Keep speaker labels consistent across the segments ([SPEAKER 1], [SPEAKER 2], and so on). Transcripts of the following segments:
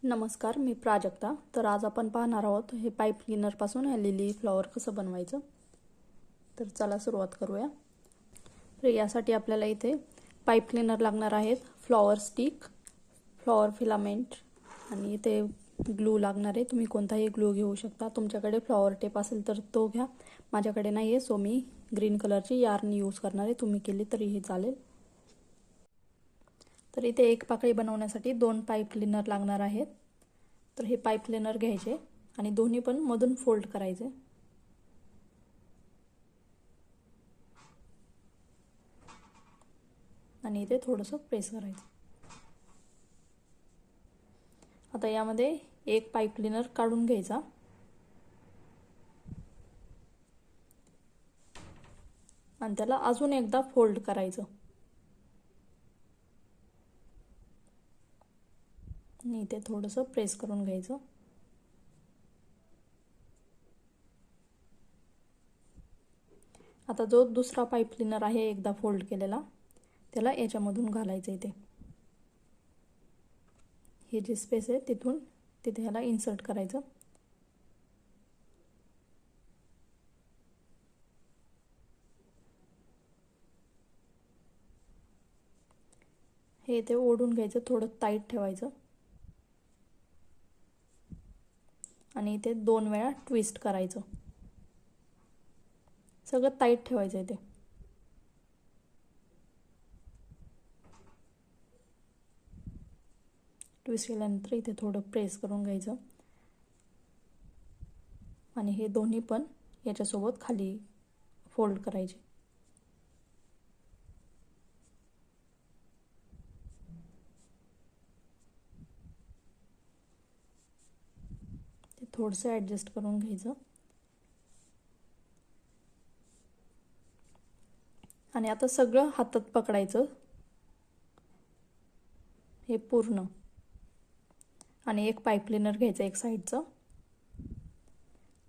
[SPEAKER 1] नमस्कार, मी प्राजक्ता. तर आज आपण पाहणार आहोत हे पाईप क्लीनरपासून हे लिली फ्लॉवर कसं बनवायचं. तर चला सुरुवात करूया. तर यासाठी आपल्याला इथे पाईप क्लीनर लागणार आहेत, फ्लॉवर स्टिक, फ्लॉवर फिलामेंट आणि इथे ग्लू लागणार आहे. तुम्ही कोणताही ग्लू घेऊ शकता. तुमच्याकडे फ्लॉवर टेप असेल तर तो घ्या. माझ्याकडे नाही आहे, सो मी ग्रीन कलरची यार्न यूज करणार आहे. तुम्ही केली तरीही चालेल. तर इथे एक पाकळी बनवण्यासाठी 2 पाईप क्लीनर लागणार आहेत. तर हे पाईप क्लीनर घ्यायचे आणि दोन्ही पण मधून फोल्ड करायचे आणि इथे थोडंसं प्रेस करायचं. आता यामध्ये एक पाईप क्लीनर काढून घ्यायचा आणि त्याला अजून एकदा फोल्ड करायचं आणि इथे थोडंसं प्रेस करून घ्यायचं. आता जो दुसरा पाईप क्लीनर आहे एकदा फोल्ड केलेला, त्याला याच्यामधून घालायचं. इथे हे जे स्पेस आहे तिथून तिथे ह्याला इन्सर्ट करायचं. हे इथे ओढून घ्यायचं, थोडं टाईट ठेवायचं आणि इथे 2 वेळा ट्विस्ट करायचं. सगळं टाईट ठेवायचं. इथे ट्विस्ट केल्यानंतर इथे थोडं प्रेस करून घ्यायचं आणि हे दोन्ही पण याच्यासोबत खाली फोल्ड करायचे. ते थोडंसं ॲडजस्ट करून घ्यायचं आणि आता सगळं हातात पकडायचं हे पूर्ण आणि एक पाईप क्लीनर घ्यायचं एक साईडचं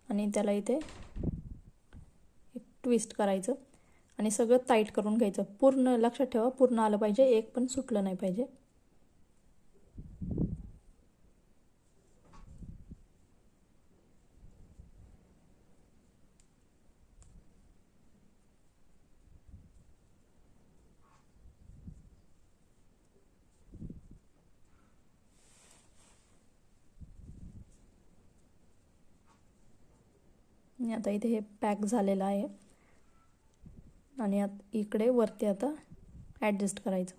[SPEAKER 1] आणि त्याला इथे एक ट्विस्ट करायचं आणि सगळं टाईट करून घ्यायचं. पूर्ण लक्षात ठेवा, पूर्ण आलं पाहिजे, एक पण सुटलं नाही पाहिजे. आणि आता इथे हे पॅक झालेलं आहे आणि इकडे वरती आता ॲडजस्ट करायचं.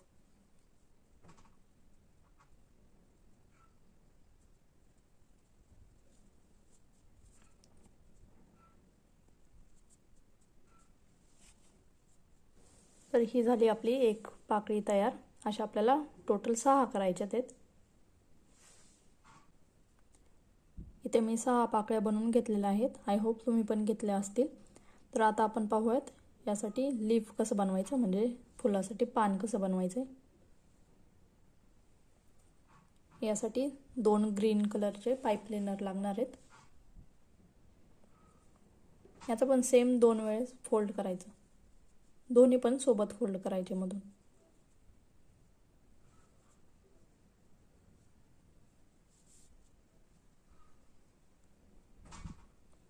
[SPEAKER 1] तर ही झाली आपली एक पाकळी तयार. अशा आपल्याला टोटल 6 करायच्यात आहेत. इथे मी 6 पाकळ्या बनवून घेतलेल्या आहेत. आय होप तुम्ही पण घेतल्या असतील. तर आता आपण पाहूयात यासाठी लीफ कसं बनवायचं, म्हणजे फुलासाठी पान कसं बनवायचं. यासाठी 2 ग्रीन कलरचे पाईप क्लीनर लागणार आहेत. याचं पण सेम 2 वेळेस फोल्ड करायचं. दोन्ही पण सोबत फोल्ड करायचे मधून.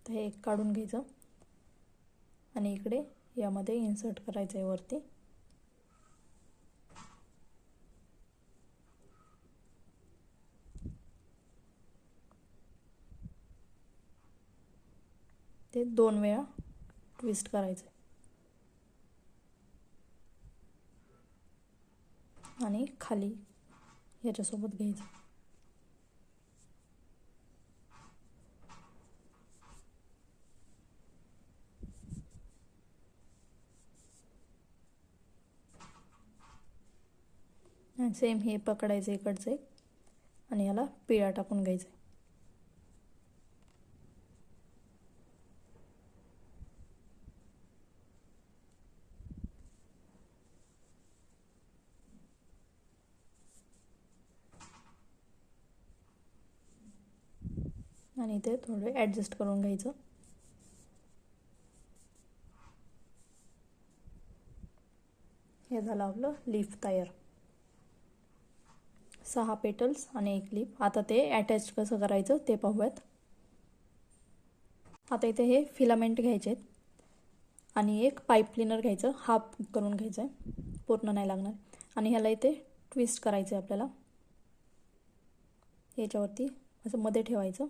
[SPEAKER 1] तर हे एक काढून घ्यायचं आणि इकडे यामध्ये इन्सर्ट करायचं आहे वरती. ते 2 वेळा ट्विस्ट करायचं आणि खाली याच्यासोबत घ्यायचं. आणि सेम हे पकडायचं इकडचं आणि याला पिळा टाकून घ्यायचं. आणि ते थोडे ॲडजस्ट करून घ्यायचं. हे झालं आपलं लीफ तयार. 6 पेटल्स आणि 1 लीफ. आता ते अटॅच कसं करायचं ते पाहूयात. आता इथे हे फिलामेंट घ्यायचे आहेत आणि एक पाईप क्लीनर घ्यायचं, हाफ करून घ्यायचं आहे, पूर्ण नाही लागणार. आणि ह्याला इथे ट्विस्ट करायचं आहे आपल्याला. याच्यावरती असं मध्ये ठेवायचं.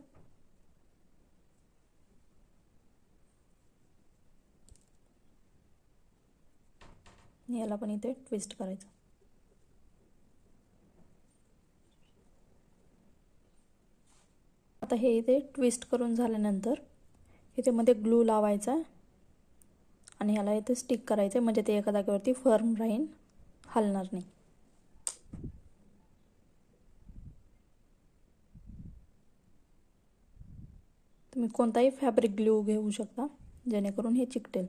[SPEAKER 1] याला पण इथे ट्विस्ट करायचं. आता हे इथे ट्विस्ट करून झाल्यानंतर इथे मध्ये ग्लू लावायचा आणि ह्याला इथे स्टिक करायचं, म्हणजे ते एका जागेवरती फर्म राहील, हलणार नाही. तुम्ही कोणताही फॅब्रिक ग्लू घेऊ शकता जेणेकरून हे चिकटेल.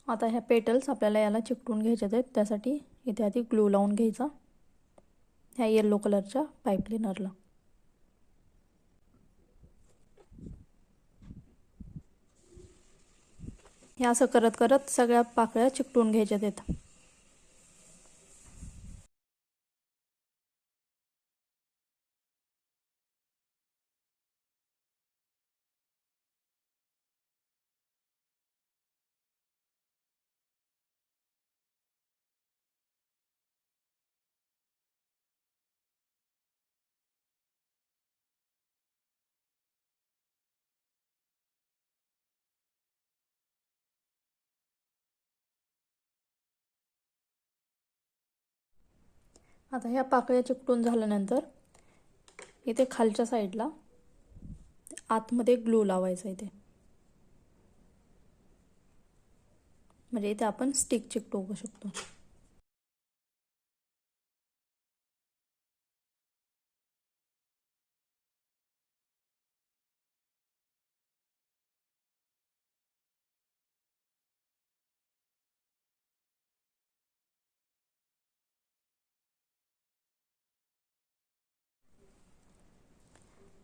[SPEAKER 1] आता ह्या पेटल्स आपल्याला याला चिकटून घ्यायचे आहेत, त्यासाठी इथे आधी ग्लू लावून घ्यायचा ह्या येलो कलरच्या पाईप क्लीनरला. हे असं करत करत सगळ्या पाकळ्या चिकटून घ्यायच्यात आहेत. आता ह्या पाकळ्या चिकटून झाल्यानंतर इथे खालच्या साईडला आतमध्ये ग्लू लावायचा इथे, म्हणजे इथे आपण स्टिक चिकटवू शकतो.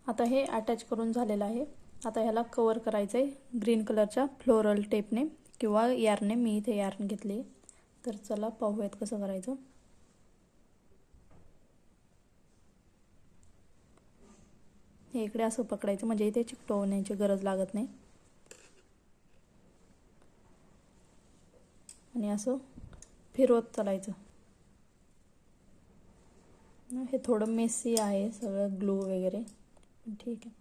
[SPEAKER 1] आता हे अटॅच करून झालेलं आहे. आता ह्याला कवर करायचं आहे ग्रीन कलरच्या फ्लोरल टेपने किंवा यार्नने. मी इथे यार्न घेतली, तर चला पाहूयात कसं करायचं. हे इकडे असं पकडायचं, म्हणजे इथे चिकटवण्याची गरज लागत नाही. आणि असं फिरवत चालायचं. हे थोडं मेसी आहे सगळं ग्लू वगैरे, ठीक आहे.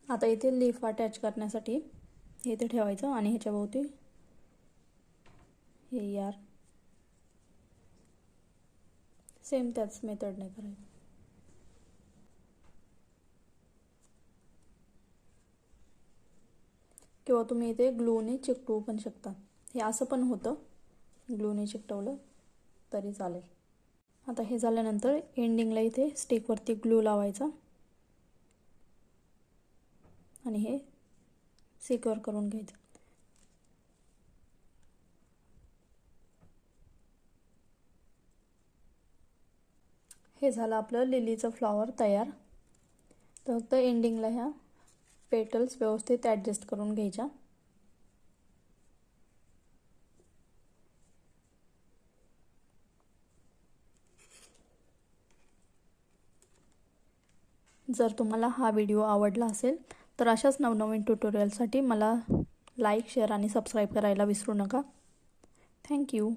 [SPEAKER 1] आता इथे लीफ अटॅच करण्यासाठी हे इथे ठेवायचं आणि ह्याच्या भोवती हे यार सेम त्याच मेथडने करायचं. किंवा तुम्ही इथे ग्लूने चिकटवू पण शकता. हे असं पण होतं, ग्लूने चिकटवलं तरी चालेल. आता हे झाल्यानंतर एंडिंगला इथे स्टिकवरती ग्लू लावायचा आणि हे सिक्युअर करून घ्यायचं. हे झालं आपलं लिलीचं फ्लॉवर तयार. तर फक्त एंडिंगला ह्या पेटल्स व्यवस्थित ॲडजस्ट करून घ्यायच्या. जर तुम्हाला हा व्हिडिओ आवडला असेल तर अशाच नवनवीन ट्युटोरियलसाठी मला लाईक, शेअर आणि सबस्क्राईब करायला विसरू नका. थँक्यू.